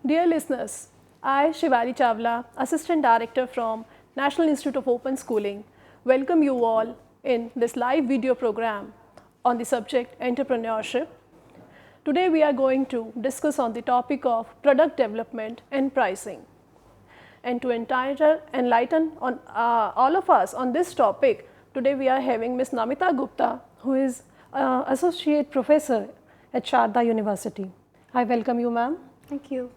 Dear listeners, I, Shivari Chawla, Assistant Director from National Institute of Open Schooling, welcome you all in this live video program on the subject entrepreneurship. Today we are going to discuss on the topic of product development and pricing. And to enlighten on all of us on this topic, today we are having Ms. Namita Gupta, who is Associate Professor at Sharda University. I welcome you, ma'am. Thank you.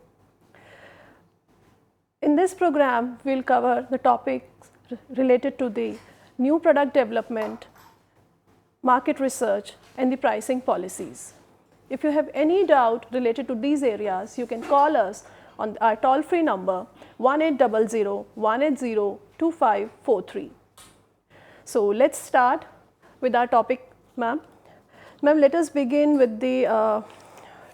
In this program, we will cover the topics related to the new product development, market research, and the pricing policies. If you have any doubt related to these areas, you can call us on our toll-free number 1800-180-2543. So let's start with our topic, ma'am. Ma'am, let us begin with the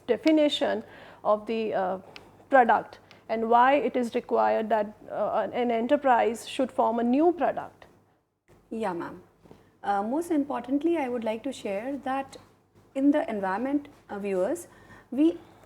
definition of the product and why it is required that an enterprise should form a new product. Yeah, ma'am. Most importantly, I would like to share that in the environment, viewers,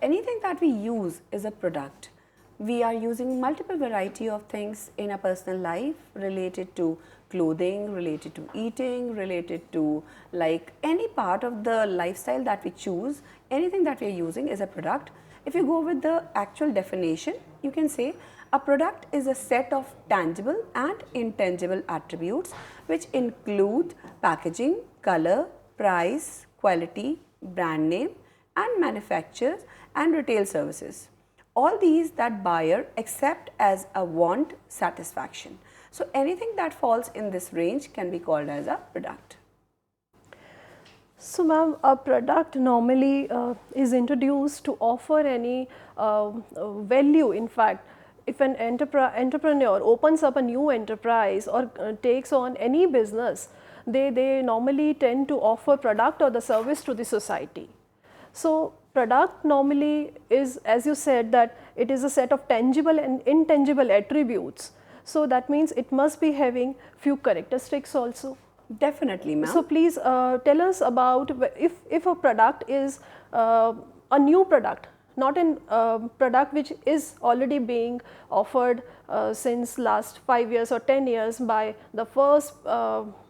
anything that we use is a product. We are using multiple variety of things in our personal life related to clothing, related to eating, related to like any part of the lifestyle that we choose, anything that we are using is a product. If you go with the actual definition, you can say a product is a set of tangible and intangible attributes which include packaging, color, price, quality, brand name and manufacturers and retail services. All these that buyer accept as a want satisfaction. So anything that falls in this range can be called as a product. So ma'am, a product normally is introduced to offer any value. In fact, if an entrepreneur opens up a new enterprise or takes on any business, they normally tend to offer product or the service to the society. So product normally is, as you said, that it is a set of tangible and intangible attributes. So that means it must be having few characteristics also. Definitely, ma'am. So please tell us about if a product is a new product, not a product which is already being offered since last 5 years or 10 years by the first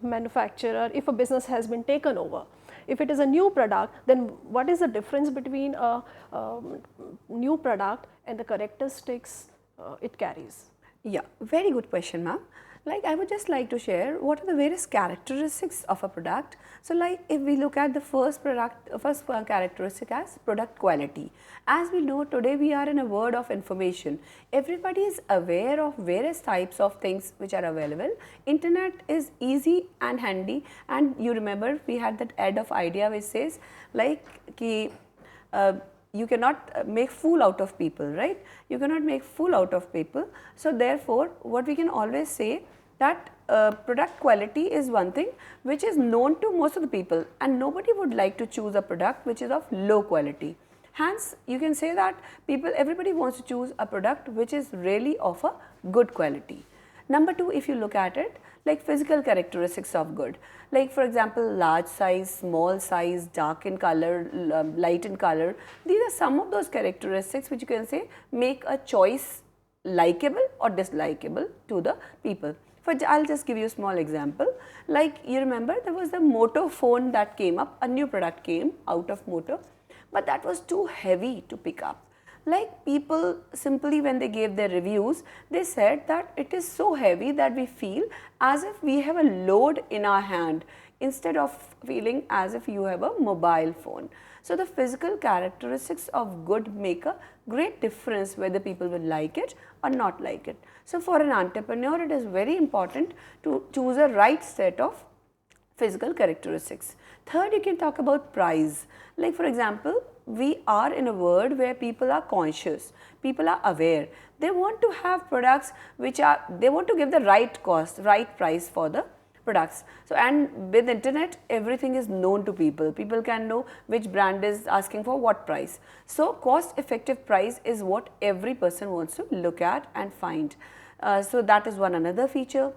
manufacturer, if a business has been taken over. If it is a new product, then what is the difference between a new product and the characteristics it carries? Yeah, very good question, ma'am. Like I would just like to share what are the various characteristics of a product. So like if we look at the first characteristic as product quality. As we know today we are in a world of information. Everybody is aware of various types of things which are available. Internet is easy and handy, and you remember we had that ad of Idea which says like you cannot make fool out of people, right? You cannot make fool out of people. So therefore, what we can always say that product quality is one thing which is known to most of the people, and nobody would like to choose a product which is of low quality. Hence, you can say that everybody wants to choose a product which is really of a good quality. Number two, if you look at it, like physical characteristics of good, like for example, large size, small size, dark in color, light in color. These are some of those characteristics which you can say make a choice likable or dislikable to the people. I'll just give you a small example. Like you remember there was the Moto phone that came up, a new product came out of Moto, but that was too heavy to pick up. Like people simply when they gave their reviews, they said that it is so heavy that we feel as if we have a load in our hand instead of feeling as if you have a mobile phone. So the physical characteristics of good make a great difference whether people will like it or not like it. So for an entrepreneur, it is very important to choose a right set of physical characteristics. Third, you can talk about price. Like for example, we are in a world where people are conscious, people are aware. They want to have products they want to give the right cost, right price for the products. So and with internet, everything is known to people. People can know which brand is asking for what price. So cost effective price is what every person wants to look at and find. So that is one another feature.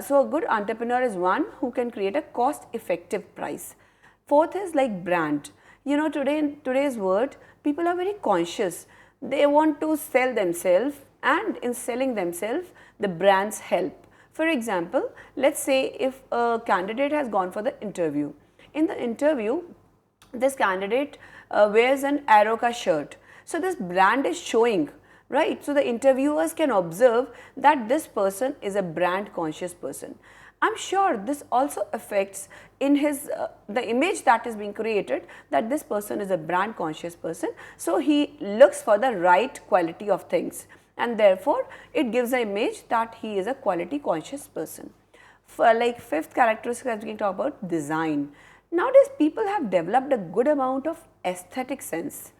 So a good entrepreneur is one who can create a cost effective price. Fourth is like brand. You know, today in today's world, people are very conscious. they want to sell themselves, and in selling themselves, the brands help. For example, let's say if a candidate has gone for the interview. In the interview, this candidate wears an Aeroca shirt. So this brand is showing, right? So the interviewers can observe that this person is a brand conscious person. I'm sure this also affects in his the image that is being created, that this person is a brand conscious person. So he looks for the right quality of things, and therefore it gives an image that he is a quality conscious person. For like fifth characteristic, as we can talk about design. Nowadays people have developed a good amount of aesthetic sense.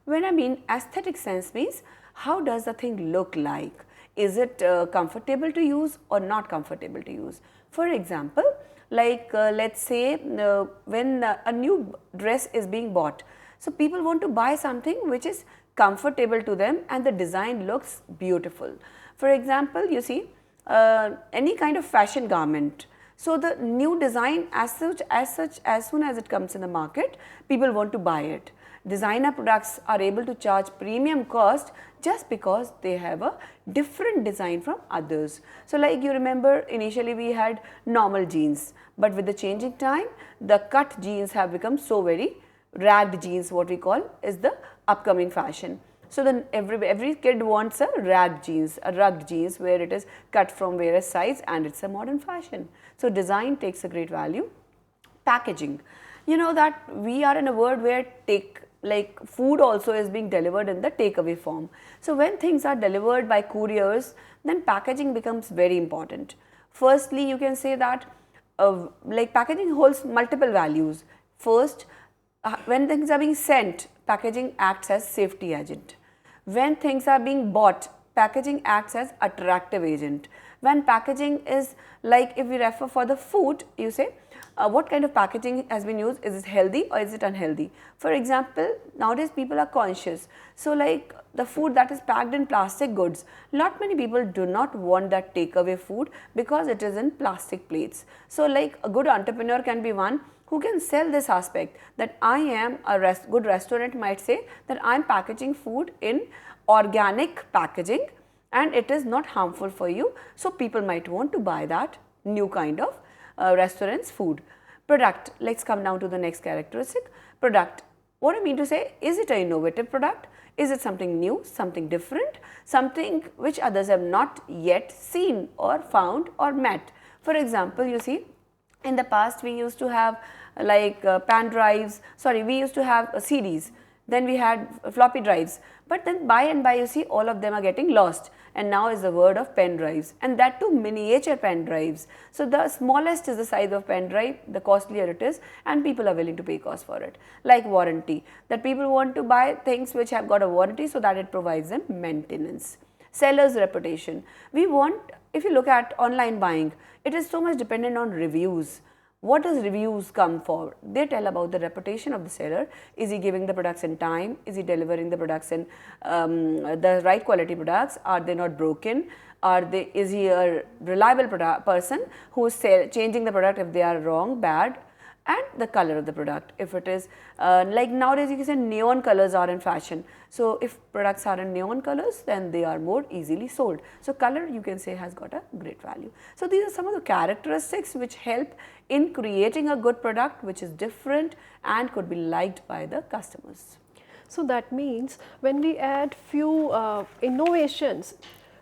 When I mean aesthetic sense means, how does the thing look like? Is it comfortable to use or not comfortable to use? For example, like let's say when a new dress is being bought, so people want to buy something which is comfortable to them and the design looks beautiful. For example, you see any kind of fashion garment. So the new design as soon as it comes in the market, people want to buy it. Designer products are able to charge premium cost just because they have a different design from others. So like you remember, initially we had normal jeans, but with the changing time, the cut jeans have become so very ragged jeans, what we call is the upcoming fashion. So then every kid wants a ragged jeans where it is cut from various sides and it's a modern fashion. So design takes a great value. Packaging. You know that we are in a world where like food also is being delivered in the takeaway form. So when things are delivered by couriers, then packaging becomes very important. Firstly, you can say that like packaging holds multiple values. First, when things are being sent, packaging acts as safety agent. When things are being bought, packaging acts as attractive agent. When packaging is like, if we refer for the food, you say what kind of packaging has been used, is it healthy or is it unhealthy? For example, nowadays people are conscious. So like the food that is packed in plastic goods, not many people do not want that takeaway food because it is in plastic plates. So like a good entrepreneur can be one who can sell this aspect, that I am a good restaurant might say that I am packaging food in organic packaging and it is not harmful for you. So people might want to buy that new kind of restaurant's food. Product, let's come down to the next characteristic. Product, what I mean to say, is it an innovative product? Is it something new, something different, something which others have not yet seen or found or met? For example, you see, in the past we used to have like we used to have CDs, then we had floppy drives, but then by and by you see all of them are getting lost, and now is the word of pen drives, and that too miniature pen drives. So the smallest is the size of pen drive, the costlier it is, and people are willing to pay cost for it. Like warranty, that people want to buy things which have got a warranty so that it provides them maintenance. Seller's reputation, we want, if you look at online buying, it is so much dependent on reviews. What does reviews come for? They tell about the reputation of the seller. Is he giving the products in time? Is he delivering the products in the right quality products? Are they not broken? Is he a reliable person who is changing the product if they are wrong, bad? And the color of the product. If it is like nowadays you can say neon colors are in fashion. So if products are in neon colors, then they are more easily sold. So color, you can say, has got a great value. So these are some of the characteristics which help in creating a good product which is different and could be liked by the customers. So that means when we add few innovations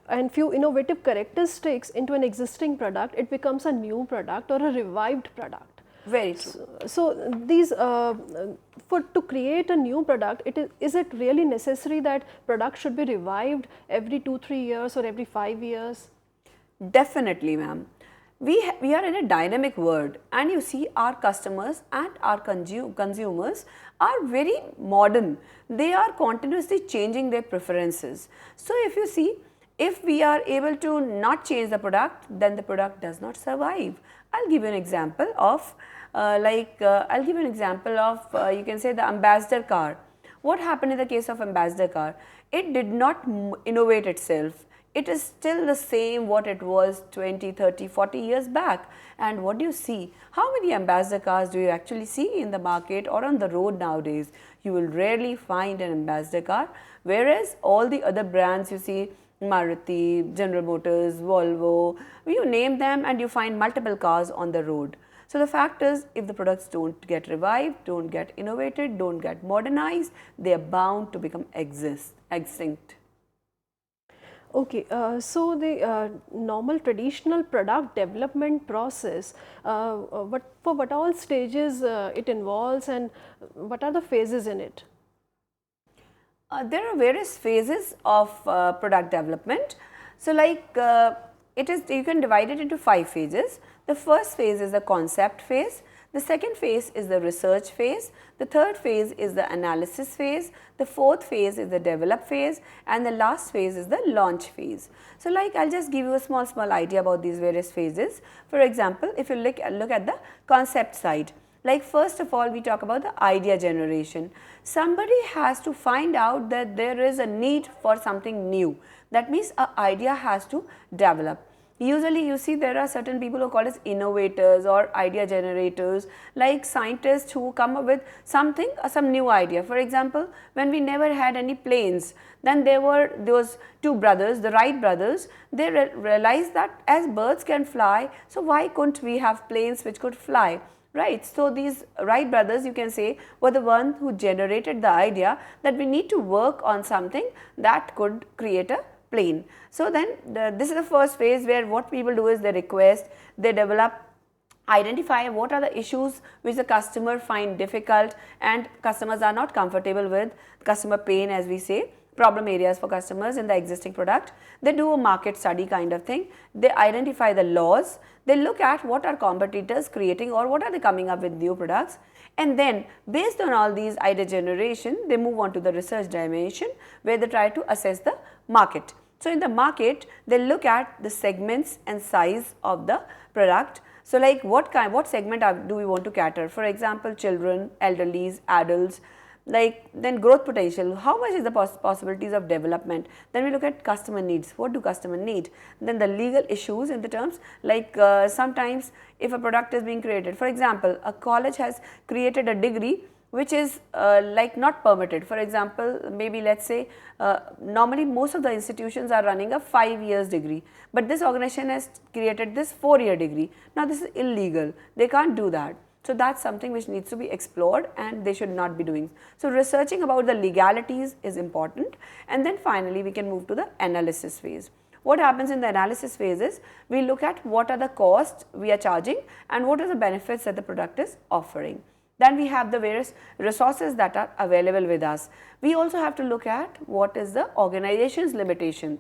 and few innovative characteristics into an existing product, it becomes a new product or a revived product. Very true. So these to create a new product, is it really necessary that product should be revived every 2-3 years or every 5 years? Definitely, ma'am. We are in a dynamic world, and you see our customers and our consumers are very modern. They are continuously changing their preferences. So if you see, if we are able to not change the product, then the product does not survive. I'll give you an example of you can say the Ambassador car. What happened in the case of Ambassador car? It did not innovate itself. it is still the same what it was 20, 30, 40 years back. And what do you see? How many ambassador cars do you actually see in the market or on the road nowadays? You will rarely find an ambassador car, whereas all the other brands you see, Maruti, General Motors, Volvo, you name them and you find multiple cars on the road. So the fact is, if the products don't get revived, don't get innovated, don't get modernized, they are bound to become extinct. Okay, so the normal traditional product development process, for what all stages it involves, and what are the phases in it? There are various phases of product development. So like you can divide it into 5 phases. The first phase is the concept phase. The second phase is the research phase. The third phase is the analysis phase. The fourth phase is the develop phase, and the last phase is the launch phase. So like I'll just give you a small idea about these various phases. For example, if you look at the concept side, like first of all we talk about the idea generation. Somebody has to find out that there is a need for something new. That means an idea has to develop. Usually you see there are certain people who are called as innovators or idea generators, like scientists who come up with something, some new idea. For example, when we never had any planes, then there were those 2 brothers, the Wright brothers. They realized that as birds can fly, so why couldn't we have planes which could fly? Right. So these Wright brothers, you can say, were the one who generated the idea that we need to work on something that could create a plane. So then this is the first phase where what people do is they request, they develop, identify what are the issues which the customer find difficult and customers are not comfortable with, customer pain as we say, problem areas for customers in the existing product. They do a market study kind of thing. They identify the laws. They look at what are competitors creating or what are they coming up with new products. And then based on all these idea generation, they move on to the research dimension where they try to assess the market. So in the market, they look at the segments and size of the product. So like what segment do we want to cater? For example, children, elderlies, adults. Like then growth potential, how much is the possibilities of development. Then we look at customer needs, what do customer need. Then the legal issues in the terms like sometimes if a product is being created, for example, a college has created a degree which is like not permitted. For example, maybe let's say normally most of the institutions are running a 5 years degree, but this organization has created this 4-year degree. Now this is illegal, they can't do that. So that's something which needs to be explored and they should not be doing. So researching about the legalities is important, and then finally we can move to the analysis phase. What happens in the analysis phase is we look at what are the costs we are charging and what are the benefits that the product is offering. Then we have the various resources that are available with us. We also have to look at what is the organization's limitation.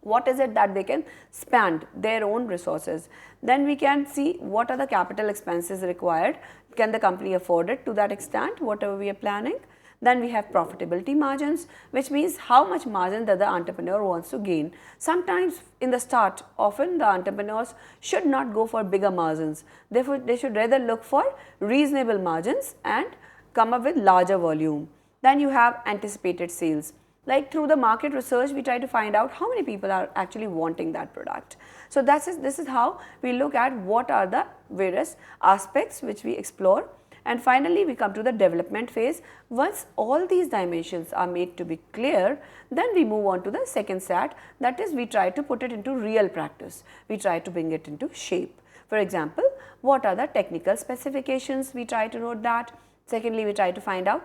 What is it that they can spend their own resources. Then we can see what are the capital expenses required. Can the company afford it to that extent, whatever we are planning. Then we have profitability margins, which means how much margin that the entrepreneur wants to gain. Sometimes in the start, often the entrepreneurs should not go for bigger margins. Therefore, they should rather look for reasonable margins and come up with larger volume. Then you have anticipated sales. Like through the market research, we try to find out how many people are actually wanting that product. So this is how we look at what are the various aspects which we explore. And finally, we come to the development phase. Once all these dimensions are made to be clear, then we move on to the second stat, that is we try to put it into real practice. We try to bring it into shape. For example, what are the technical specifications? We try to note that. Secondly, we try to find out,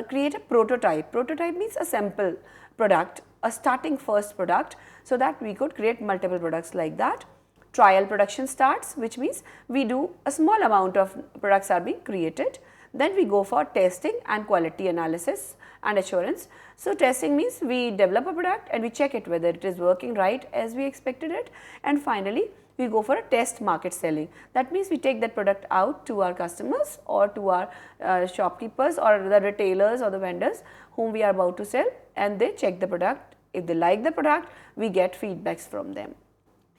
create a prototype. Prototype means a sample product, a starting first product, so that we could create multiple products like that. Trial production starts, which means we do a small amount of products are being created. Then we go for testing and quality analysis and assurance. So testing means we develop a product and we check it whether it is working right as we expected it. And finally, we go for a test market selling. That means we take that product out to our customers or to our shopkeepers or the retailers or the vendors whom we are about to sell, and they check the product. If they like the product, we get feedbacks from them.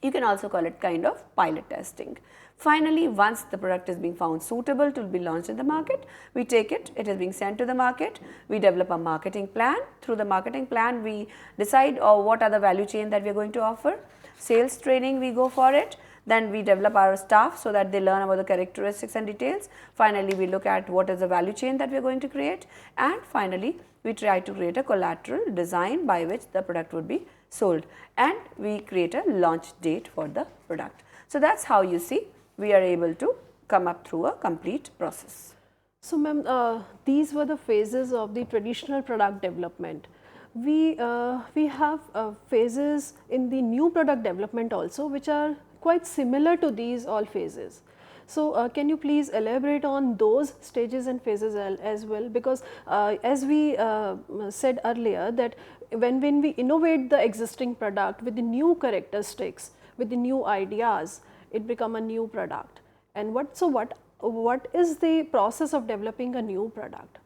You can also call it kind of pilot testing. Finally, once the product is being found suitable to be launched in the market, we take it, it is being sent to the market, we develop a marketing plan. Through the marketing plan, we decide what are the value chain that we are going to offer. Sales training, we go for it. Then we develop our staff so that they learn about the characteristics and details. Finally, we look at what is the value chain that we are going to create. And finally, we try to create a collateral design by which the product would be sold, and we create a launch date for the product. So that's how you see we are able to come up through a complete process. So ma'am, these were the phases of the traditional product development. We have phases in the new product development also, which are quite similar to these all phases. So can you please elaborate on those stages and phases as well, because as we said earlier that when we innovate the existing product with the new characteristics, with the new ideas, it become a new product. And what is the process of developing a new product?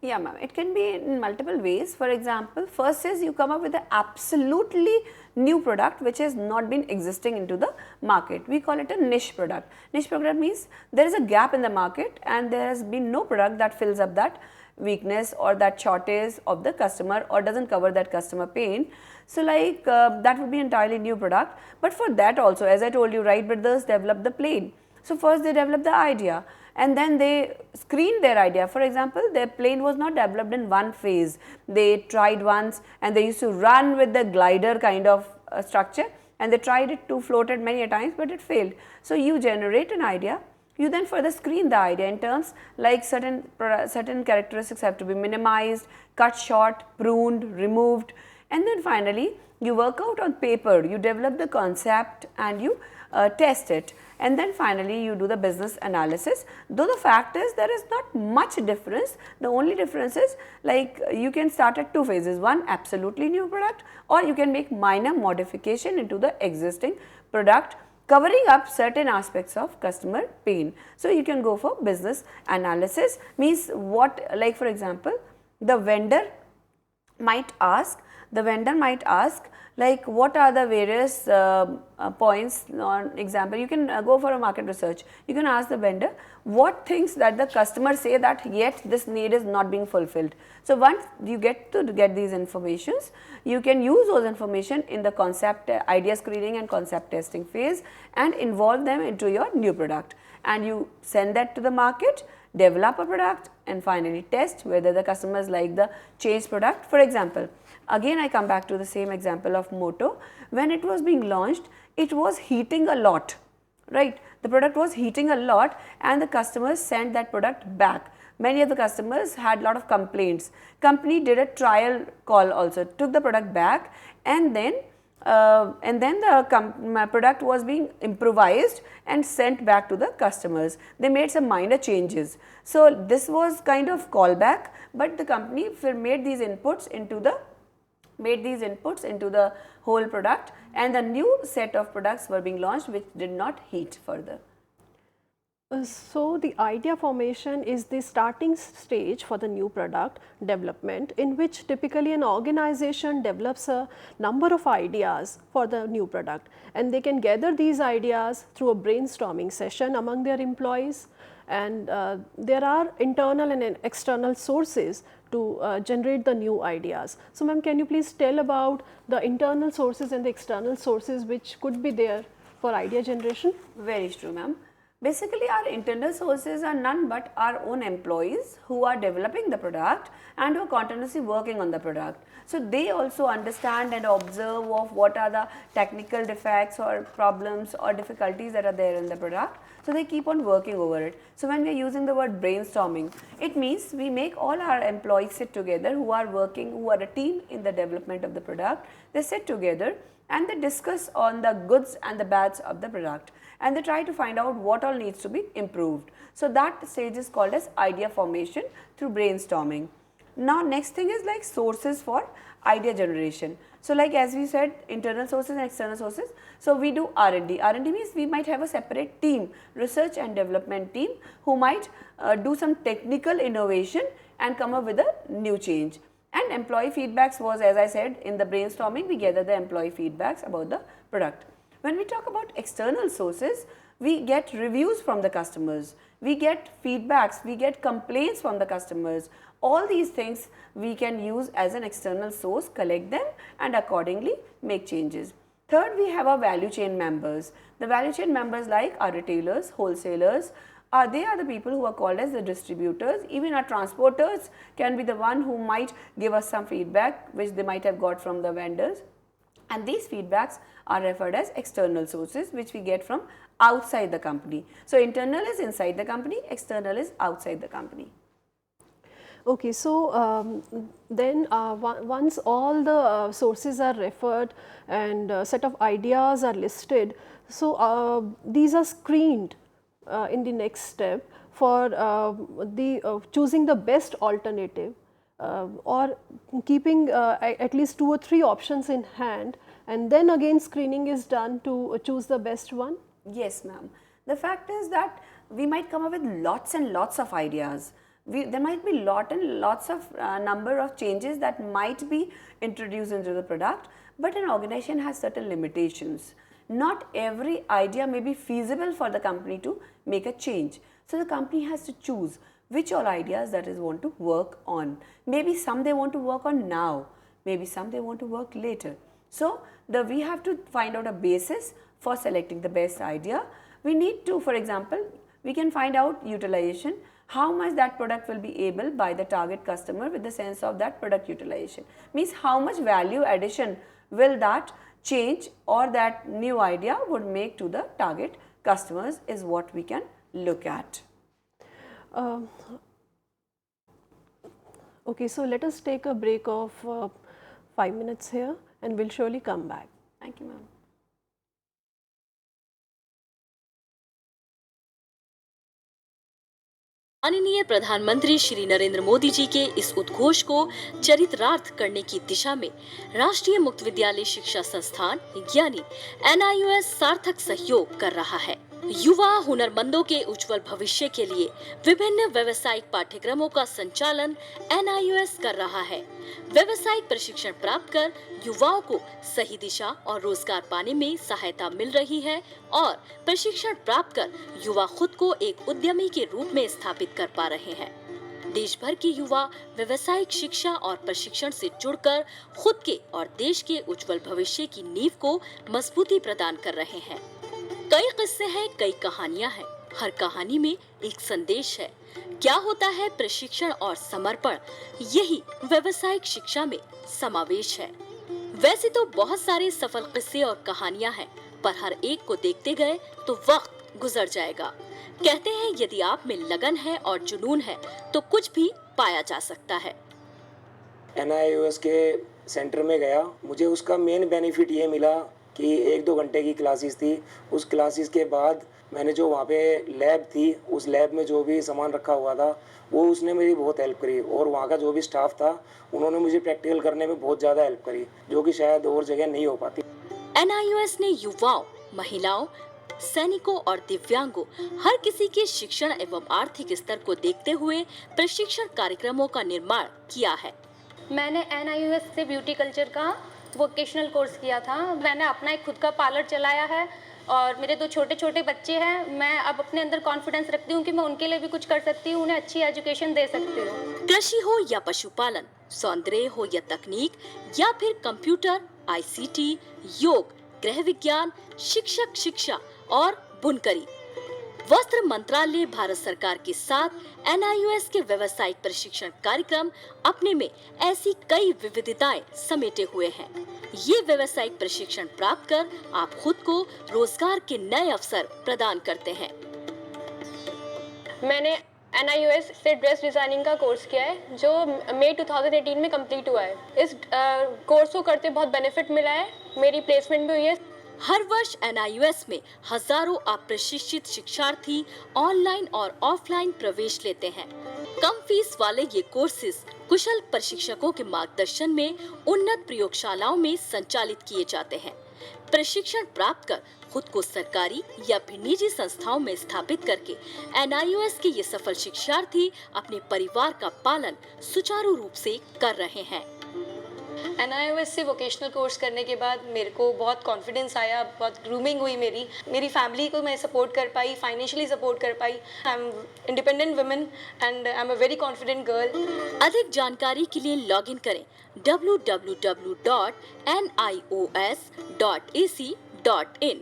Yeah, ma'am, it can be in multiple ways. For example, first is you come up with an absolutely new product which has not been existing into the market. We call it a niche product. Niche product means there is a gap in the market and there has been no product that fills up that weakness or that shortage of the customer or doesn't cover that customer pain. So like that would be entirely new product. But for that also, as I told you, Wright brothers developed the plane. So first they developed the idea and then they screened their idea. For example, their plane was not developed in one phase. They tried once and they used to run with the glider kind of structure, and they tried it to float it many a times, but it failed. So you generate an idea, you then further screen the idea in terms like certain characteristics have to be minimized, cut short, pruned, removed, and then finally you work out on paper, you develop the concept and you test it, and then finally you do the business analysis. Though the fact is there is not much difference, the only difference is like you can start at two phases, one absolutely new product, or you can make minor modification into the existing product covering up certain aspects of customer pain. So you can go for business analysis, means what, like for example, the vendor might ask like what are the various points. On example, you can go for a market research, you can ask the vendor what things that the customers say that yet this need is not being fulfilled. So once you get these informations, you can use those information in the concept idea screening and concept testing phase and involve them into your new product, and you send that to the market, develop a product and finally test whether the customers like the changed product. For example, again I come back to the same example of Moto. When it was being launched, it was heating a lot, right? The product was heating a lot and the customers sent that product back. Many of the customers had a lot of complaints. Company did a trial call also, took the product back, and then the product was being improvised and sent back to the customers. They made some minor changes. So this was kind of callback, but the company made these inputs into the whole product, and the new set of products were being launched which did not heat further. So the idea formation is the starting stage for the new product development, in which typically an organization develops a number of ideas for the new product, and they can gather these ideas through a brainstorming session among their employees, and there are internal and external sources to generate the new ideas. So ma'am, can you please tell about the internal sources and the external sources which could be there for idea generation? Very true, ma'am. Basically, our internal sources are none but our own employees who are developing the product and who are continuously working on the product. So they also understand and observe of what are the technical defects or problems or difficulties that are there in the product. So they keep on working over it. So when we are using the word brainstorming, it means we make all our employees sit together who are working, who are a team in the development of the product. They sit together and they discuss on the goods and the bads of the product, and they try to find out what all needs to be improved. So that stage is called as idea formation through brainstorming. Now next thing is like sources for idea generation. So like as we said, internal sources and external sources. So we do R&D. R&D means we might have a separate team, research and development team, who might do some technical innovation and come up with a new change. And employee feedbacks was, as I said, in the brainstorming we gather the employee feedbacks about the product. When we talk about external sources, we get reviews from the customers, we get feedbacks, we get complaints from the customers. All these things we can use as an external source, collect them and accordingly make changes. Third, we have our value chain members. The value chain members like our retailers, wholesalers, they are the people who are called as the distributors. Even our transporters can be the one who might give us some feedback which they might have got from the vendors. And these feedbacks are referred as external sources which we get from outside the company. So, internal is inside the company, external is outside the company. Okay, so then once all the sources are referred and set of ideas are listed, so these are screened in the next step for choosing the best alternative or keeping at least 2 or 3 options in hand, and then again screening is done to choose the best one? Yes, ma'am. The fact is that we might come up with lots and lots of ideas. There might be lots of number of changes that might be introduced into the product, but an organization has certain limitations. Not every idea may be feasible for the company to make a change. So, the company has to choose which all ideas that is want to work on. Maybe some they want to work on now, maybe some they want to work later. So, we have to find out a basis for selecting the best idea. We need to, for example, we can find out utilization, how much that product will be able by the target customer with the sense of that product utilization. Means how much value addition will that change or that new idea would make to the target customers is what we can look at. Okay, so let us take a break of 5 minutes here and we'll surely come back. Thank you, ma'am. माननीय प्रधानमंत्री श्री नरेंद्र मोदी जी के इस उद्घोष को चरितार्थ करने की दिशा में राष्ट्रीय मुक्त विद्यालय शिक्षा संस्थान यानी NIOS सार्थक सहयोग कर रहा है। युवा हुनरमंदों के उज्जवल भविष्य के लिए विभिन्न व्यावसायिक पाठ्यक्रमों का संचालन NIOS कर रहा है। व्यावसायिक प्रशिक्षण प्राप्त कर युवाओं को सही दिशा और रोजगार पाने में सहायता मिल रही है और प्रशिक्षण प्राप्त कर युवा खुद को एक उद्यमी के रूप में स्थापित कर पा रहे हैं। देश भर के युवा व्यावसायिक शिक्षा और प्रशिक्षण से जुड़कर खुद के और देश के उज्जवल भविष्य की नींव को मजबूती प्रदान कर रहे हैं। कई किस्से हैं, कई कहानियां हैं, हर कहानी में एक संदेश है। क्या होता है प्रशिक्षण और समर्पण, यही व्यावसायिक शिक्षा में समावेश है। वैसे तो बहुत सारे सफल किस्से और कहानियां हैं, पर हर एक को देखते गए तो वक्त गुजर जाएगा। कहते हैं यदि आप में लगन है और जुनून है तो कुछ भी पाया जा सकता है। NIOS के सेंटर में गया, मुझे उसका मेन बेनिफिट ये मिला कि 1-2 घंटे की क्लासेस थी। उस क्लासेस के बाद मैंने जो वहाँ पे लैब थी, उस लैब में जो भी सामान रखा हुआ था वो उसने मेरी बहुत हेल्प करी और वहाँ का जो भी स्टाफ था उन्होंने मुझे प्रैक्टिकल करने में बहुत ज़्यादा हेल्प करी, जो कि शायद और जगह नहीं हो पाती। NIOS ने युवाओं, महिलाओं, सैनिकों और दिव्यांगों हर किसी के शिक्षण एवं आर्थिक स्तर को देखते हुए प्रशिक्षण कार्यक्रमों का निर्माण किया है। मैंने NIOS से ब्यूटी कल्चर का वोकेशनल कोर्स किया था। मैंने अपना एक खुद का पार्लर चलाया है और मेरे 2 छोटे छोटे बच्चे हैं। मैं अब अपने अंदर कॉन्फिडेंस रखती हूँ कि मैं उनके लिए भी कुछ कर सकती हूँ, उन्हें अच्छी एजुकेशन दे सकती हूँ। कृषि हो या पशुपालन, सौंदर्य हो या तकनीक या फिर कंप्यूटर, ICT, योग, गृह विज्ञान, शिक्षक शिक्षा और बुनकरी, वस्त्र मंत्रालय भारत सरकार के साथ NIOS के व्यावसायिक प्रशिक्षण कार्यक्रम अपने में ऐसी कई विविधताएं समेटे हुए हैं। ये व्यावसायिक प्रशिक्षण प्राप्त कर आप खुद को रोजगार के नए अवसर प्रदान करते हैं। मैंने NIOS से ड्रेस डिज़ाइनिंग का कोर्स किया है जो मई 2018 में कंप्लीट हुआ है। इस कोर्स को करते बहुत बेनिफिट मिला है, मेरी प्लेसमेंट भी हुई है। हर वर्ष NIOS में हजारों अप्रशिक्षित शिक्षार्थी ऑनलाइन और ऑफलाइन प्रवेश लेते हैं। कम फीस वाले ये कोर्सेज कुशल प्रशिक्षकों के मार्गदर्शन में उन्नत प्रयोगशालाओं में संचालित किए जाते हैं। प्रशिक्षण प्राप्त कर खुद को सरकारी या फिर निजी संस्थाओं में स्थापित करके NIOS के ये सफल शिक्षार्थी अपने परिवार का पालन सुचारू रूप से कर रहे हैं। NIOS से वोकेशनल कोर्स करने के बाद मेरे को बहुत कॉन्फिडेंस आया, बहुत ग्रूमिंग हुई मेरी फैमिली को मैं सपोर्ट कर पाई, फाइनेंशियली सपोर्ट कर पाई। I am independent women and I am a very confident girl. अधिक जानकारी के लिए लॉगिन करें www.nios.ac.in,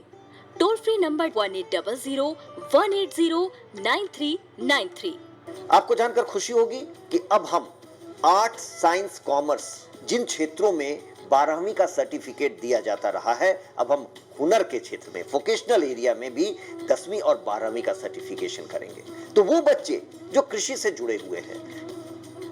टोल फ्री नंबर 1800-180-9393। आपको जानकर खुशी होगी कि अब हम आर्ट, साइंस, कॉमर्स जिन क्षेत्रों में 12वीं का सर्टिफिकेट दिया जाता रहा है, अब हम हुनर के क्षेत्र में, वोकेशनल एरिया में भी 10वीं और 12वीं का सर्टिफिकेशन करेंगे। तो वो बच्चे जो कृषि से जुड़े हुए हैं,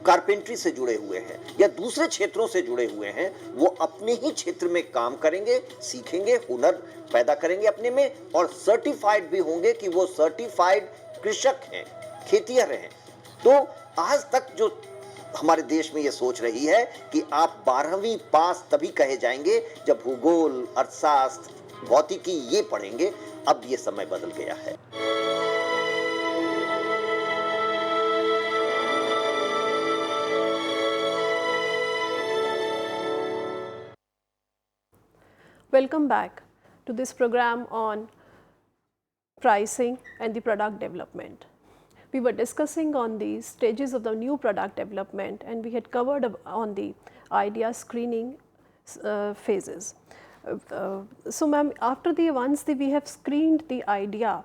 कारपेंट्री से जुड़े हुए हैं या दूसरे क्षेत्रों से जुड़े हुए हैं, वो अपने ही क्षेत्र में काम करेंगे, सीखेंगे, हुनर पैदा करेंगे अपने में और सर्टिफाइड भी होंगे कि वो सर्टिफाइड कृषक हैं, खेतिहर हैं। तो आज तक जो हमारे देश में ये सोच रही है कि आप 12वीं पास तभी कहे जाएंगे जब भूगोल, अर्थशास्त्र, भौतिकी ये पढ़ेंगे, अब ये समय बदल गया है। Welcome back to this program on pricing and the product development. We were discussing on the stages of the new product development and we had covered on the idea screening phases. So ma'am, after we have screened the idea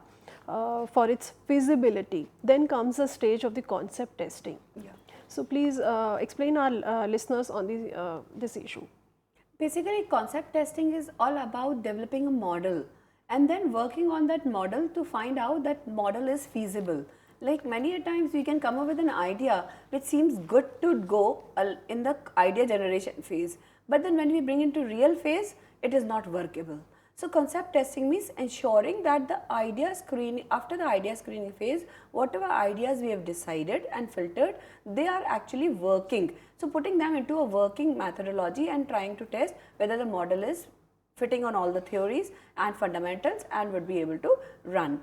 for its feasibility, then comes the stage of the concept testing. Yeah. So please explain our listeners on this issue. Basically, concept testing is all about developing a model and then working on that model to find out that model is feasible. Like many a times we can come up with an idea which seems good to go in the idea generation phase, but then when we bring into real phase, it is not workable. So concept testing means ensuring that the idea screening, after the idea screening phase, whatever ideas we have decided and filtered, they are actually working. So putting them into a working methodology and trying to test whether the model is fitting on all the theories and fundamentals and would be able to run.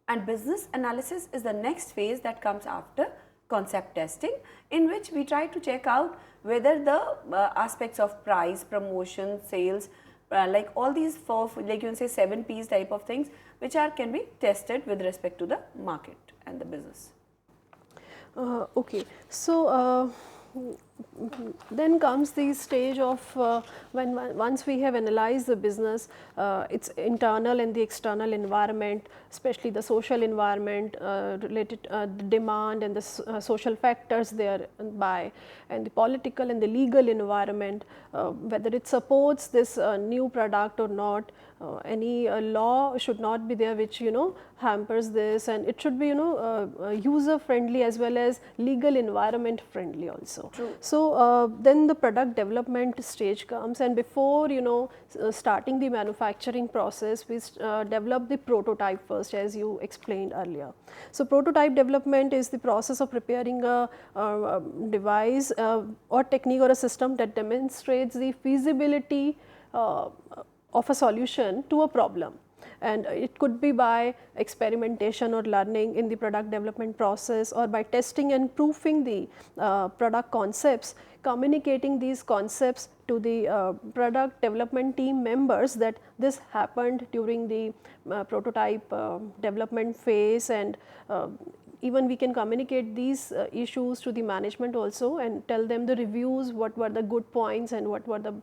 And business analysis is the next phase that comes after concept testing, in which we try to check out whether the aspects of price, promotion, sales, like all these four, like you can say 7 P's type of things, which can be tested with respect to the market and the business. Okay, so then comes the stage of once we have analyzed the business, its internal and the external environment, especially the social environment related the demand and the social factors thereby, and the political and the legal environment, whether it supports this new product or not. Any law should not be there which hampers this, and it should be user friendly as well as legal environment friendly also. True. So then the product development stage comes, and before starting the manufacturing process, we develop the prototype first, as you explained earlier. So prototype development is the process of preparing a device or technique or a system that demonstrates the feasibility of a solution to a problem, and it could be by experimentation or learning in the product development process, or by testing and proofing the product concepts, communicating these concepts to the product development team members that this happened during the prototype development phase, and even we can communicate these issues to the management also and tell them the reviews, what were the good points and what were the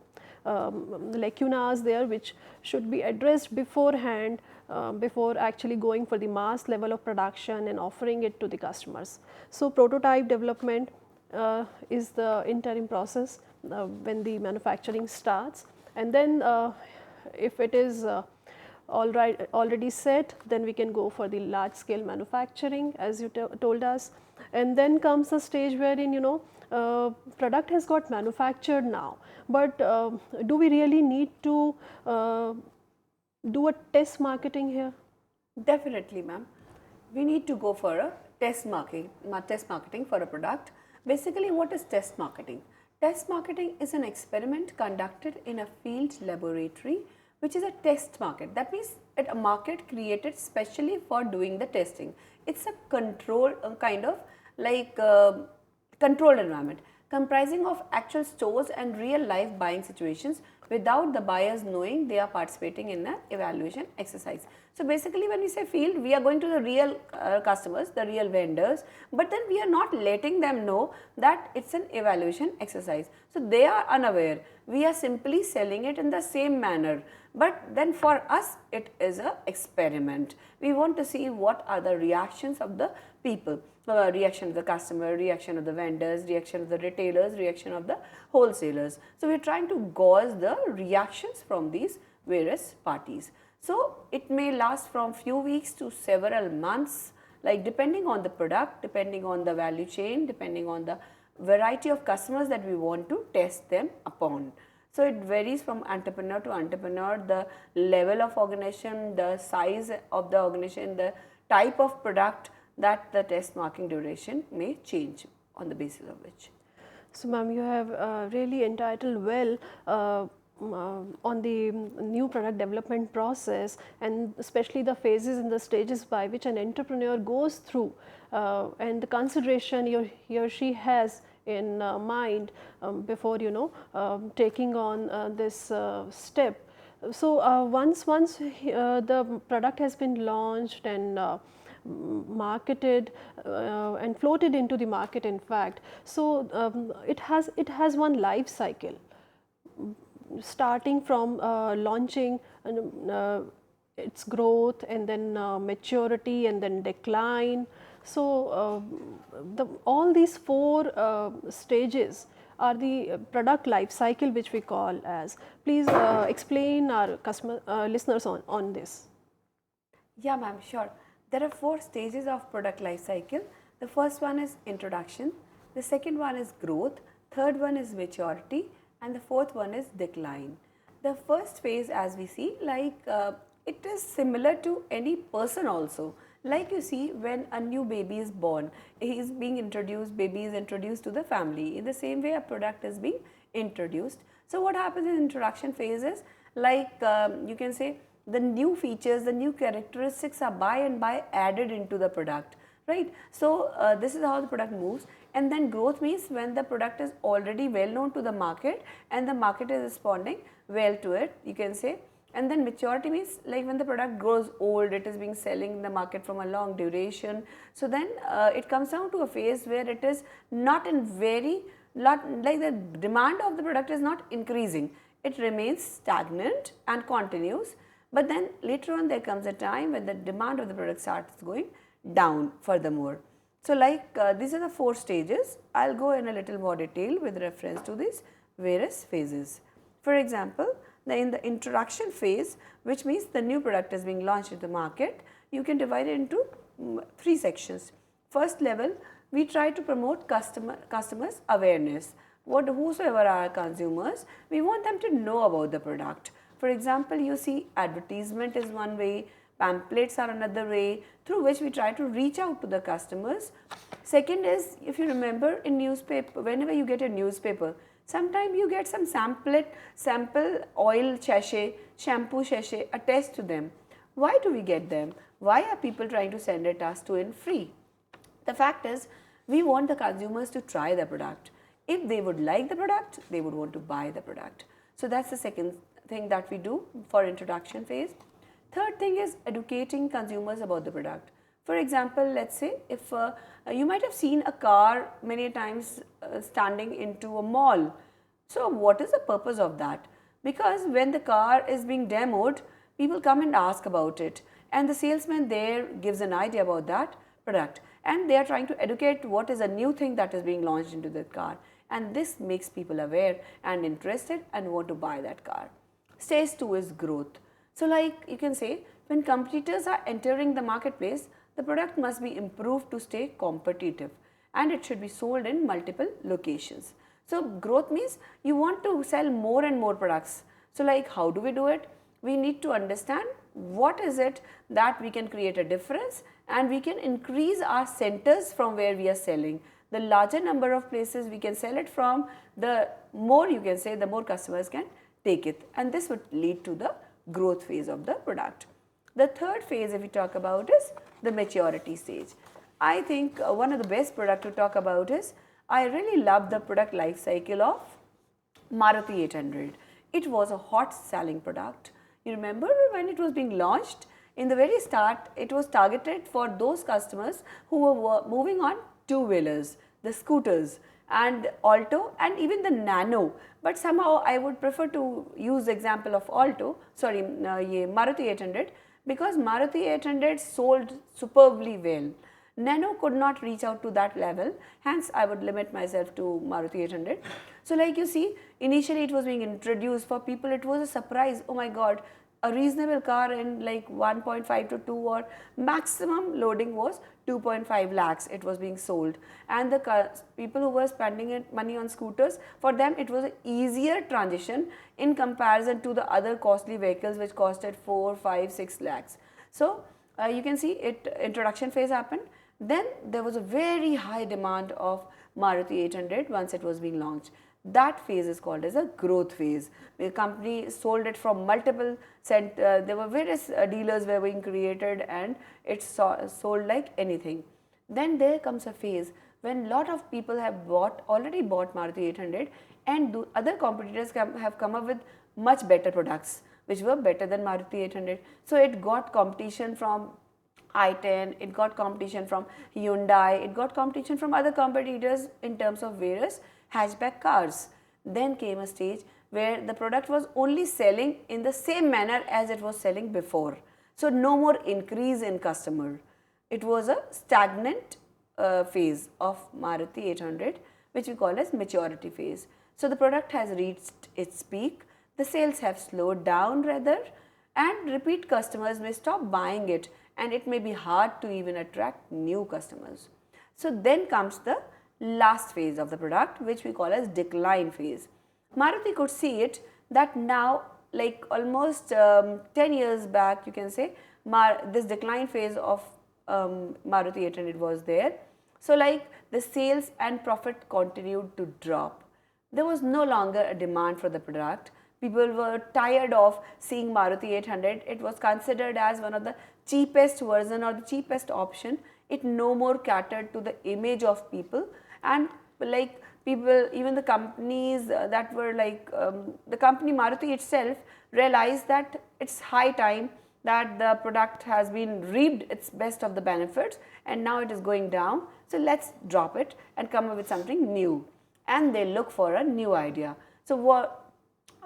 lacunas there which should be addressed beforehand before actually going for the mass level of production and offering it to the customers. So prototype development is the interim process when the manufacturing starts, and then if it is already set, then we can go for the large scale manufacturing as you told us, and then comes the stage wherein product has got manufactured now, but do we really need to do a test marketing here? Definitely, ma'am. We need to go for a test marketing for a product. Basically, what is test marketing? Test marketing is an experiment conducted in a field laboratory, which is a test market. That means a market created specially for doing the testing. It's a control kind of like controlled environment. comprising of actual stores and real life buying situations without the buyers knowing they are participating in an evaluation exercise. So basically when we say field, we are going to the real customers, the real vendors, but then we are not letting them know that it's an evaluation exercise. So they are unaware. We are simply selling it in the same manner. But then for us, it is an experiment. We want to see what are the reactions of the people, reaction of the customer, reaction of the vendors, reaction of the retailers, reaction of the wholesalers. So we are trying to gauge the reactions from these various parties. So it may last from few weeks to several months, like depending on the product, depending on the value chain, depending on the variety of customers that we want to test them upon. So it varies from entrepreneur to entrepreneur, the level of organization, the size of the organization, the type of product, that the test marking duration may change on the basis of which. So ma'am, you have really entitled well on the new product development process, and especially the phases and the stages by which an entrepreneur goes through and the consideration he or she has in mind before taking on this step. So once the product has been launched and marketed and floated into the market, in fact, so it has one life cycle, starting from launching, its growth, and then maturity, and then decline. So all these four stages are the product life cycle, which we call as. Please explain our listeners on this. Yeah ma'am, sure. There are four stages of product life cycle. The first one is introduction, the second one is growth, third one is maturity, and the fourth one is decline. The first phase, as we see, like it is similar to any person also. Like you see, when a new baby is born, he is being introduced, baby is introduced to the family. In the same way, a product is being introduced. So what happens in introduction phase is, like you can say, the new features, the new characteristics are by and by added into the product, right? So this is how the product moves. And then growth means when the product is already well known to the market and the market is responding well to it, you can say. And then maturity means like when the product grows old, it is being selling in the market from a long duration. So then it comes down to a phase where it is not in like the demand of the product is not increasing. It remains stagnant and continues. But then later on there comes a time when the demand of the product starts going down furthermore. So like these are the four stages. I'll go in a little more detail with reference to these various phases. For example, in the introduction phase, which means the new product is being launched into the market, you can divide it into three sections. First level, we try to promote customers awareness. Whosoever are consumers, we want them to know about the product. For example, you see advertisement is one way, pamphlets are another way through which we try to reach out to the customers. Second is, if you remember in newspaper, whenever you get a newspaper, sometimes you get some sample oil sachet, shampoo sachet attached to them. Why do we get them? Why are people trying to send it us to in free? The fact is, we want the consumers to try the product. If they would like the product, they would want to buy the product. So that's the second thing that we do for introduction phase. Third thing is educating consumers about the product. For example, let's say if you might have seen a car many times standing into a mall. So what is the purpose of that? Because when the car is being demoed, people come and ask about it, and the salesman there gives an idea about that product, and they are trying to educate what is a new thing that is being launched into the car, and this makes people aware and interested and want to buy that car. Stage 2 is growth. So like you can say, when competitors are entering the marketplace, the product must be improved to stay competitive, and it should be sold in multiple locations. So growth means you want to sell more and more products. So like how do we do it? We need to understand what is it that we can create a difference, and we can increase our centers from where we are selling. The larger number of places we can sell it from, the more you can say, the more customers can take it, and this would lead to the growth phase of the product. The third phase, if we talk about, is the maturity stage. I think one of the best product to talk about is I really loved the product life cycle of Maruti 800. It was a hot selling product. You remember when it was being launched? In the very start, it was targeted for those customers who were moving on two-wheelers, the scooters and Alto and even the Nano. But somehow I would prefer to use the example of Maruti 800, because Maruti 800 sold superbly well. Nano could not reach out to that level, hence I would limit myself to Maruti 800. So like you see, initially it was being introduced for people, it was a surprise, oh my god, a reasonable car in like 1.5 to 2 or maximum loading was 2.5 lakhs it was being sold, and the people who were spending money on scooters, for them it was an easier transition in comparison to the other costly vehicles which costed 4, 5, 6 lakhs. So you can see introduction phase happened. Then there was a very high demand of Maruti 800 once it was being launched. That phase is called as a growth phase. The company sold it from multiple there were various dealers were being created, and it sold like anything. Then there comes a phase when lot of people have already bought Maruti 800, and other competitors have come up with much better products which were better than Maruti 800. So it got competition from i10, it got competition from Hyundai, it got competition from other competitors in terms of various hatchback cars. Then came a stage where the product was only selling in the same manner as it was selling before. So no more increase in customer. It was a stagnant phase of Maruti 800, which we call as maturity phase. So the product has reached its peak, the sales have slowed down rather, and repeat customers may stop buying it, and it may be hard to even attract new customers. So then comes the last phase of the product, which we call as decline phase. Maruti could see it that now, like almost 10 years back, you can say, this decline phase of Maruti 800 was there. So like the sales and profit continued to drop. There was no longer a demand for the product. People were tired of seeing Maruti 800. It was considered as one of the cheapest version or the cheapest option. It no more catered to the image of people, and like people, even the companies that were like the company Maruti itself realized that it's high time that the product has been reaped its best of the benefits and now it is going down. So let's drop it and come up with something new, and they look for a new idea. So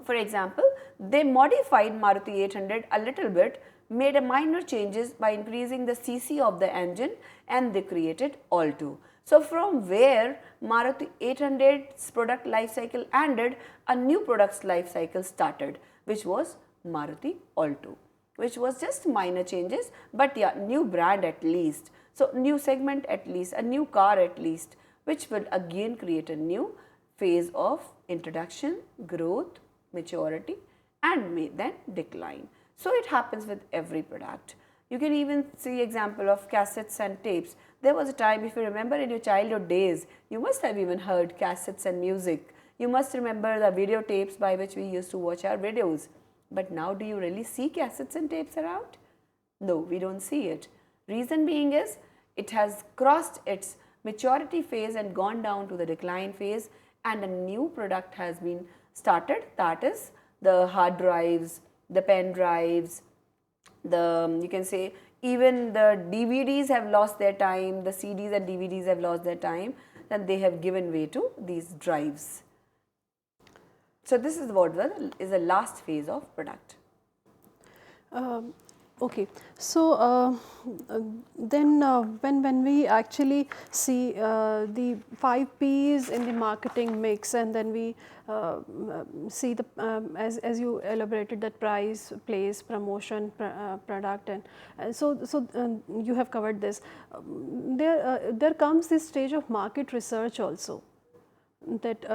for example, they modified Maruti 800 a little bit, made a minor changes by increasing the cc of the engine, and they created Alto. So from where Maruti 800's product life cycle ended, a new product's life cycle started, which was Maruti Alto, which was just minor changes, but yeah, new brand at least. So new segment at least, a new car at least, which will again create a new phase of introduction, growth, maturity, and then decline. So it happens with every product. You can even see example of cassettes and tapes. There was a time, if you remember in your childhood days, you must have even heard cassettes and music. You must remember the videotapes by which we used to watch our videos. But now do you really see cassettes and tapes around? No, we don't see it. Reason being is it has crossed its maturity phase and gone down to the decline phase, and a new product has been started, that is the hard drives, the pen drives, you can say even the DVDs have lost their time, the CDs and DVDs have lost their time, and they have given way to these drives. So this is what is the last phase of product. Okay, so then when we actually see the 5 P's in the marketing mix, and then we see the as you elaborated that price, place, promotion, product, and so you have covered this. There comes this stage of market research also, that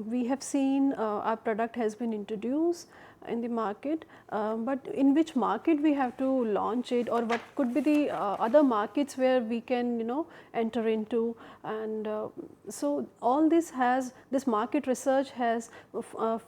we have seen our product has been introduced in the market, but in which market we have to launch it, or what could be the other markets where we can enter into, and so all this market research has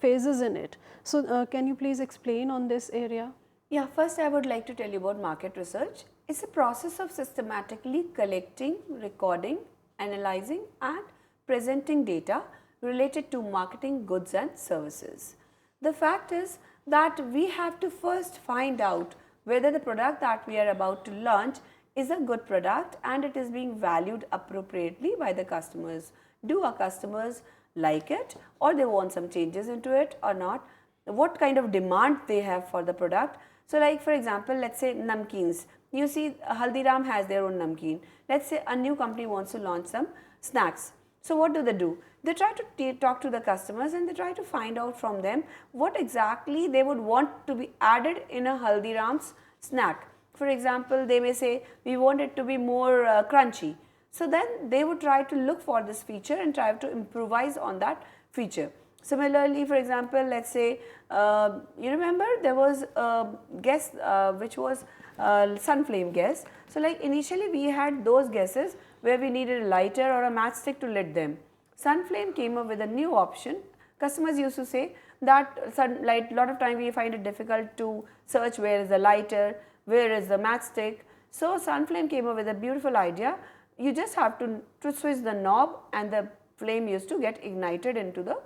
phases in it. So can you please explain on this area? Yeah, first I would like to tell you about market research. It's a process of systematically collecting, recording, analyzing and presenting data related to marketing goods and services. The fact is that we have to first find out whether the product that we are about to launch is a good product and it is being valued appropriately by the customers. Do our customers like it, or they want some changes into it or not? What kind of demand they have for the product? So like for example, let's say namkeens. You see Haldiram has their own namkeen. Let's say a new company wants to launch some snacks. So what do? They try to talk to the customers and they try to find out from them what exactly they would want to be added in a Haldiram's snack. For example, they may say, we want it to be more crunchy. So then they would try to look for this feature and try to improvise on that feature. Similarly, for example, let's say, you remember there was a guess which was Sunflame guess. So like initially we had those guesses where we needed a lighter or a matchstick to lit them. Sunflame came up with a new option. Customers used to say that a lot of time we find it difficult to search where is the lighter, where is the matchstick. So Sunflame came up with a beautiful idea. You just have to switch the knob and the flame used to get ignited into the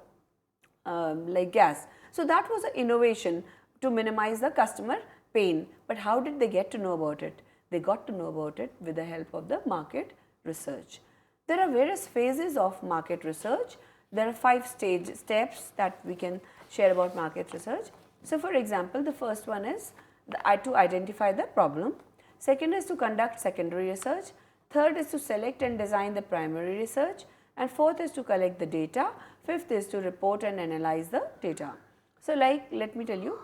like gas. So that was an innovation to minimize the customer pain. But how did they get to know about it? They got to know about it with the help of the market research. There are various phases of market research. There are 5 steps that we can share about market research. So for example, the first one is to identify the problem. Second is to conduct secondary research. Third is to select and design the primary research. And fourth is to collect the data. Fifth is to report and analyze the data. So like, let me tell you,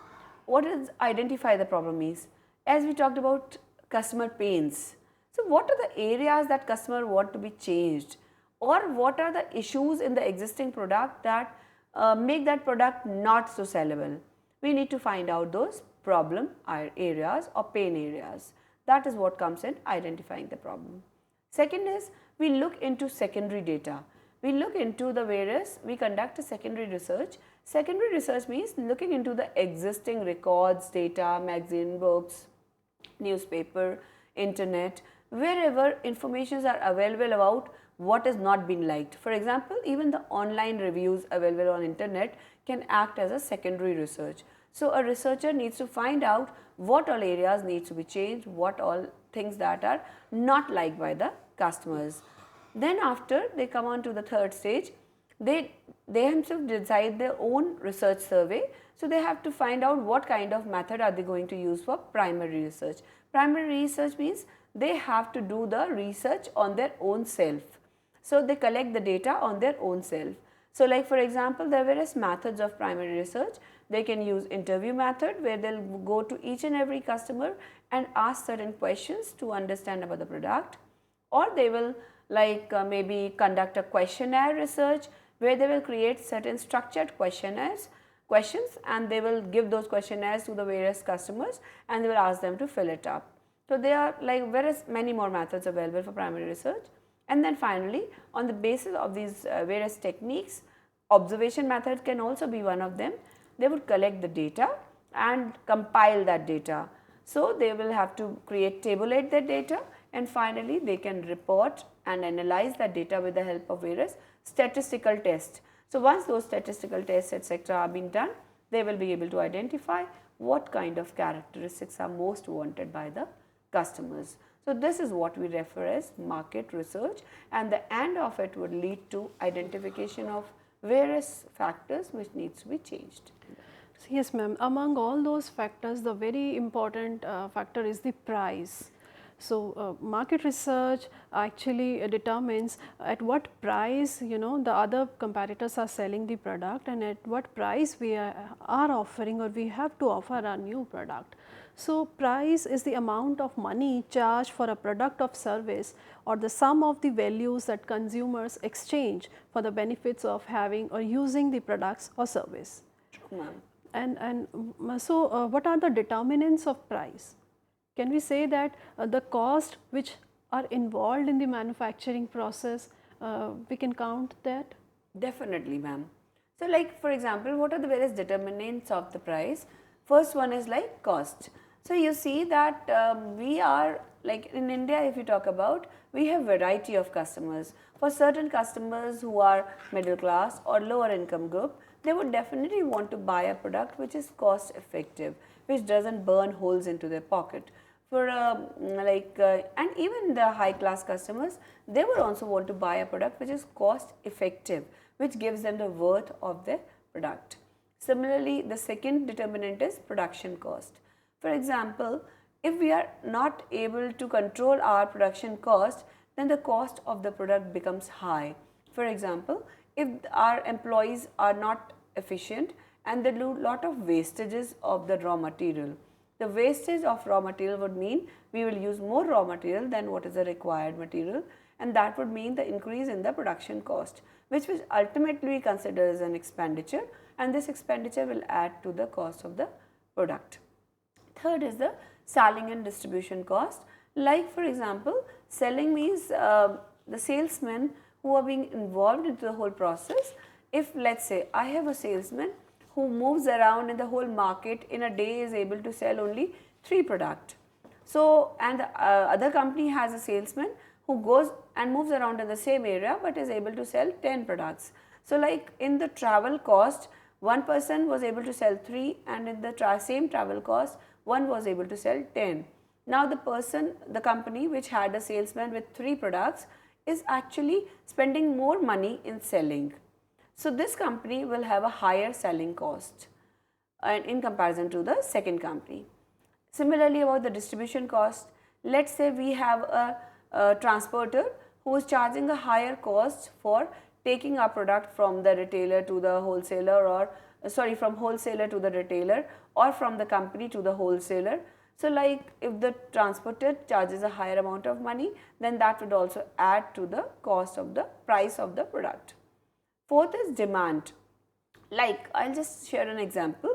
what does identify the problem means? As we talked about customer pains. So what are the areas that customer want to be changed? Or what are the issues in the existing product that make that product not so sellable? We need to find out those problem areas or pain areas. That is what comes in identifying the problem. Second is we look into secondary data. We look into the various, we conduct a secondary research. Secondary research means looking into the existing records, data, magazine, books, newspaper, internet, wherever informations are available about what is not being liked. For example, even the online reviews available on internet can act as a secondary research. So a researcher needs to find out what all areas need to be changed, what all things that are not liked by the customers. Then after they come on to the third stage, they themselves decide their own research survey. So they have to find out what kind of method are they going to use for primary research. Primary research means they have to do the research on their own self. So they collect the data on their own self. So like for example, there are various methods of primary research. They can use interview method where they'll go to each and every customer and ask certain questions to understand about the product. Or they will like maybe conduct a questionnaire research where they will create certain structured questions and they will give those questionnaires to the various customers and they will ask them to fill it up. So there are like many more methods available for primary research. And then finally, on the basis of these various techniques, observation method can also be one of them. They would collect the data and compile that data. So they will have to tabulate that data, and finally they can report and analyze that data with the help of various statistical tests. So once those statistical tests etc. are being done, they will be able to identify what kind of characteristics are most wanted by the customers. So this is what we refer as market research, and the end of it would lead to identification of various factors which needs to be changed. Yes, ma'am. Among all those factors, the very important factor is the price. So market research actually determines at what price the other competitors are selling the product and at what price we are offering or we have to offer our new product. So price is the amount of money charged for a product or service or the sum of the values that consumers exchange for the benefits of having or using the products or service. So what are the determinants of price? Can we say that the cost which are involved in the manufacturing process, we can count that? Definitely, ma'am. So like for example, what are the various determinants of the price? First one is like cost. So you see that we are, like in India, if you talk about, we have variety of customers. For certain customers who are middle class or lower income group, they would definitely want to buy a product which is cost effective, which doesn't burn holes into their pocket. For and even the high class customers, they would also want to buy a product which is cost effective, which gives them the worth of their product. Similarly, the second determinant is production cost. For example, if we are not able to control our production cost, then the cost of the product becomes high. For example, if our employees are not efficient and there are a lot of wastages of the raw material, the wastage of raw material would mean we will use more raw material than what is the required material, and that would mean the increase in the production cost, which will ultimately be considered as an expenditure, and this expenditure will add to the cost of the product. Third is the selling and distribution cost. Like for example, selling means the salesmen who are being involved into the whole process. If let's say I have a salesman who moves around in the whole market, in a day is able to sell only 3 products. So, and the other company has a salesman who goes and moves around in the same area but is able to sell 10 products. So, like in the travel cost, one person was able to sell 3, and in the same travel cost, one was able to sell 10. Now, the company which had a salesman with 3 products is actually spending more money in selling. So, this company will have a higher selling cost in comparison to the second company. Similarly, about the distribution cost, let's say we have a transporter who is charging a higher cost for taking our product from the retailer to the wholesaler, or from wholesaler to the retailer, or from the company to the wholesaler. So, like if the transporter charges a higher amount of money, then that would also add to the cost of the price of the product. Fourth is demand. Like I'll just share an example.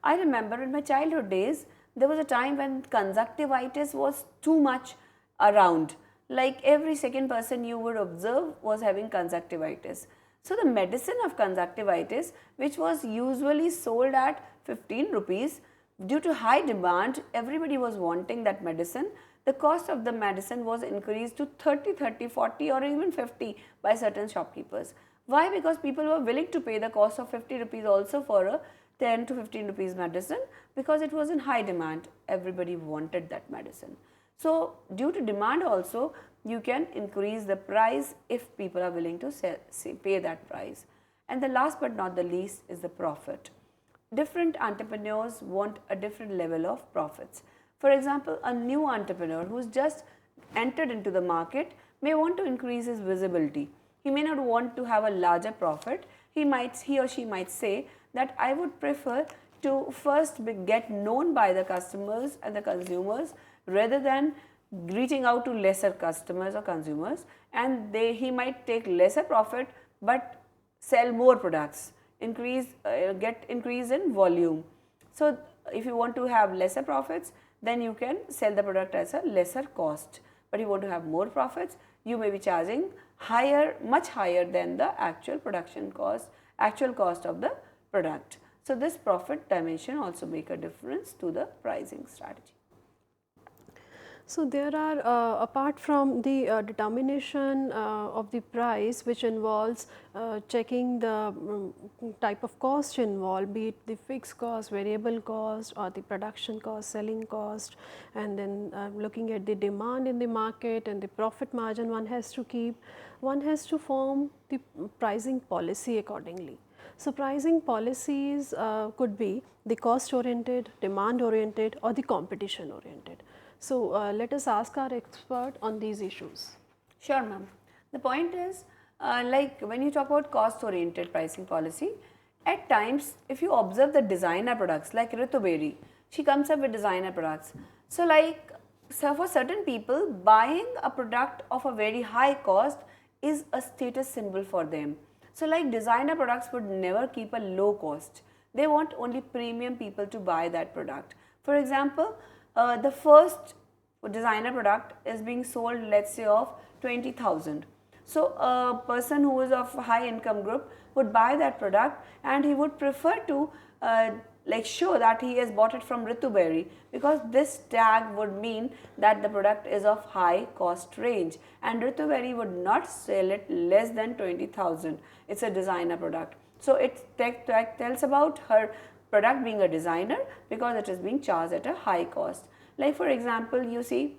I remember in my childhood days, there was a time when conjunctivitis was too much around. Like every second person you would observe was having conjunctivitis. So the medicine of conjunctivitis, which was usually sold at 15 rupees, due to high demand, everybody was wanting that medicine. The cost of the medicine was increased to 30, 40 or even 50 by certain shopkeepers. Why? Because people were willing to pay the cost of 50 rupees also for a 10 to 15 rupees medicine, because it was in high demand. Everybody wanted that medicine. So, due to demand also, you can increase the price if people are willing to pay that price. And the last but not the least is the profit. Different entrepreneurs want a different level of profits. For example, a new entrepreneur who's just entered into the market may want to increase his visibility. He may not want to have a larger profit. He or she might say that I would prefer to first get known by the customers and the consumers rather than reaching out to lesser customers or consumers, and he might take lesser profit but sell more products, get increase in volume. So, if you want to have lesser profits, then you can sell the product as a lesser cost, but if you want to have more profits, you may be charging higher, much higher than the actual production cost, actual cost of the product. So, this profit dimension also make a difference to the pricing strategy. So, there are apart from the determination of the price, which involves checking the type of cost involved, be it the fixed cost, variable cost, or the production cost, selling cost, and then looking at the demand in the market and the profit margin one has to keep, one has to form the pricing policy accordingly. So, pricing policies could be the cost oriented, demand oriented, or the competition oriented. So, let us ask our expert on these issues. Sure, ma'am. The point is, like when you talk about cost oriented pricing policy, at times if you observe the designer products like Ritu Beri, she comes up with designer products. So, for certain people, buying a product of a very high cost is a status symbol for them. So, like designer products would never keep a low cost. They want only premium people to buy that product. For example, the first designer product is being sold, let's say, of 20,000. So, a person who is of high income group would buy that product and he would prefer to like show that he has bought it from Rituberry, because this tag would mean that the product is of high cost range, and Rituberry would not sell it less than 20,000. It's a designer product. So it tag tells about her product being a designer because it is being charged at a high cost. Like for example, you see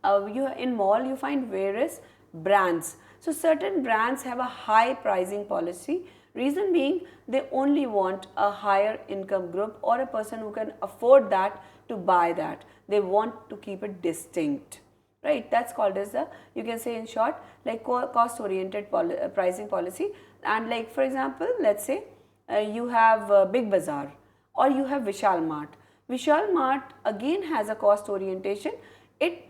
in mall you find various brands. So certain brands have a high pricing policy. Reason being, they only want a higher income group or a person who can afford that to buy that. They want to keep it distinct, right? That's called as the, you can say in short, like cost oriented pricing policy. And like for example, let's say you have Big Bazaar or you have Vishal Mart. Vishal Mart again has a cost orientation. It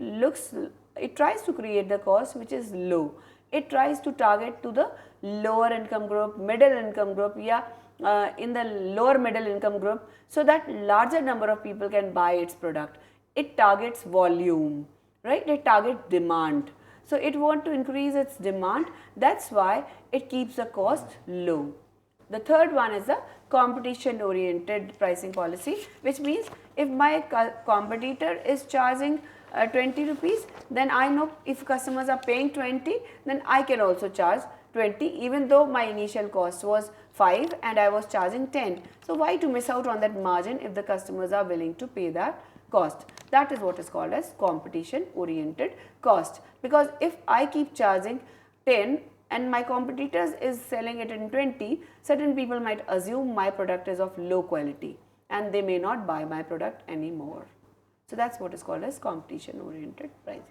tries to create the cost which is low. It tries to target to the lower income group, middle income group, in the lower middle income group, so that larger number of people can buy its product. It targets volume, right? It targets demand. So it wants to increase its demand. That's why it keeps the cost low. The third one is the competition oriented pricing policy, which means if my competitor is charging 20 rupees, then I know if customers are paying 20, then I can also charge 20, even though my initial cost was 5 and I was charging 10. So why to miss out on that margin if the customers are willing to pay that cost? That is what is called as competition oriented cost. Because if I keep charging 10 and my competitors is selling it in 20, certain people might assume my product is of low quality and they may not buy my product anymore. So that's what is called as competition oriented pricing.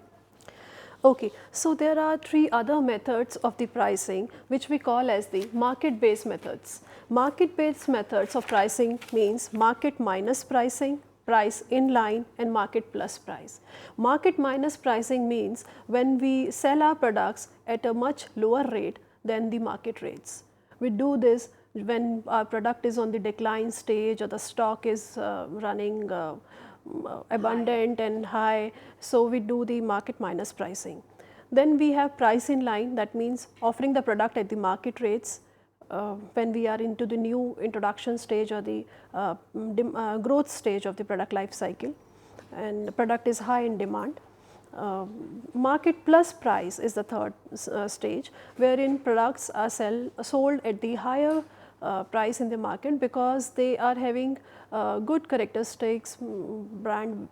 Okay, so there are 3 other methods of the pricing which we call as the market based methods. Market based methods of pricing means market minus pricing, price in line, and market plus price. Market minus pricing means when we sell our products at a much lower rate than the market rates. We do this when our product is on the decline stage or the stock is running abundant and high, so we do the market minus pricing. Then we have price in line, that means offering the product at the market rates when we are into the new introduction stage or the growth stage of the product life cycle and the product is high in demand. Market plus price is the third stage, wherein products are sold at the higher price in the market because they are having good characteristics, brand,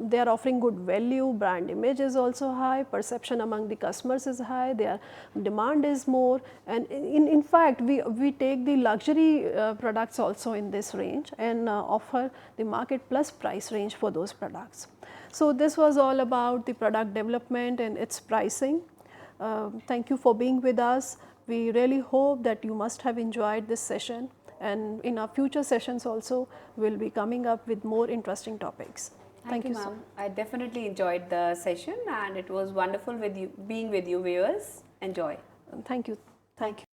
they are offering good value, brand image is also high, perception among the customers is high, their demand is more, and in fact we take the luxury products also in this range and offer the market plus price range for those products. So this was all about the product development and its pricing. Thank you for being with us. We really hope that you must have enjoyed this session, and in our future sessions also we will be coming up with more interesting topics. Thank you, ma'am. I definitely enjoyed the session and it was wonderful with you, being with you viewers. Enjoy. Thank you. Thank you.